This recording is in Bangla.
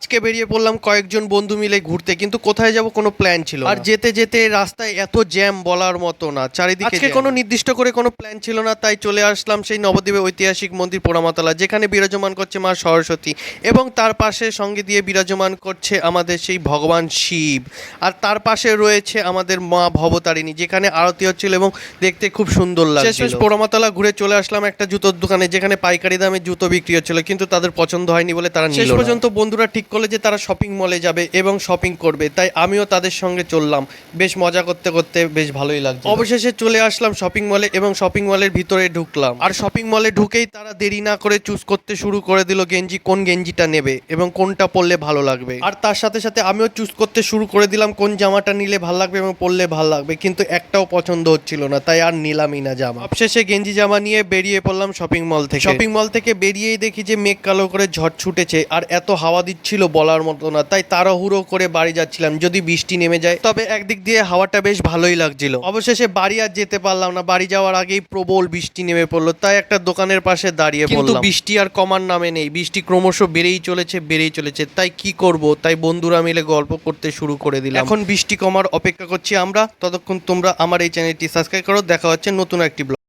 আজকে বেরিয়ে পড়লাম কয়েকজন বন্ধু মিলে ঘুরতে, কিন্তু কোথায় যাব কোনো প্ল্যান ছিল না। আর যেতে যেতে রাস্তায় এত জ্যাম বলার মতো না, চারিদিকে আজকে কোনো নির্দিষ্ট করে কোনো প্ল্যান ছিল না, তাই চলে আসলাম সেই নবদ্বীপের ঐতিহাসিক মন্দির পোড়ামাতলা, যেখানে বিরাজমান করছে মা সরস্বতী এবং তার পাশে সঙ্গে দিয়ে বিরাজমান করছে আমাদের সেই ভগবান শিব। আর তার পাশে রয়েছে আমাদের মা ভবতারিণী, যেখানে আরতি হচ্ছিল এবং দেখতে খুব সুন্দর লাগছিল। শেষমেশ পোড়ামাতলা ঘুরে চলে আসলাম একটা জুতোর দোকানে, যেখানে পাইকারি দামে জুতো বিক্রি হচ্ছিল, কিন্তু তাদের পছন্দ হয়নি বলে তারা নিল না। শেষ পর্যন্ত বন্ধুরা ঠিক করলে যে তারা শপিং মলে যাবে এবং শপিং করবে, তাই আমিও তাদের সঙ্গে চললাম। বেশ মজা করতে করতে বেশ ভালোই লাগছে। অবশেষে চলে আসলাম শপিং মলে এবং শপিং মলের ভিতরে ঢুকলাম। আর শপিং মলে ঢুকেই তারা দেরি না করে চুজ করতে শুরু করে দিল গেঞ্জি, কোন গেঞ্জিটা নেবে এবং কোনটা পরলে ভালো লাগবে। আর তার সাথে সাথে আমিও চুজ করতে শুরু করে দিলাম কোন জামাটা নিলে ভালো লাগবে এবং পরলে ভালো লাগবে, কিন্তু একটাও পছন্দ হচ্ছিল না, তাই আর নিলামই না জামা। অবশেষে গেঞ্জি জামা নিয়ে বেরিয়ে পড়লাম শপিং মল থেকে। শপিং মল থেকে বেরিয়েই দেখি যে মেঘ কালো করে ঝড় ছুটেছে আর এত হাওয়া দিচ্ছিল বলার মতো না, তাই তাড়াহুড়ো করে বাড়ি যাচ্ছিলাম যদি বৃষ্টি নেমে যায়। তবে একদিক দিয়ে হাওয়াটা বেশ ভালোই লাগছিল। অবশেষে বাড়ি আর যেতে পারলাম না, বাড়ি যাওয়ার আগেই প্রবল বৃষ্টি নেমে পড়লো, তাই একটা দোকানের পাশে দাঁড়িয়ে পড়লাম। কিন্তু বৃষ্টি আর কমার নামে নেই, বৃষ্টি ক্রমশ বেড়েই চলেছে, তাই কি করব, তাই বন্ধুরা মিলে গল্প করতে শুরু করে দিলাম। এখন বৃষ্টি কমার অপেক্ষা করছি আমরা, ততক্ষণ তোমরা আমার এই চ্যানেলটি সাবস্ক্রাইব করো। দেখা হচ্ছে নতুন একটি ব্লগ।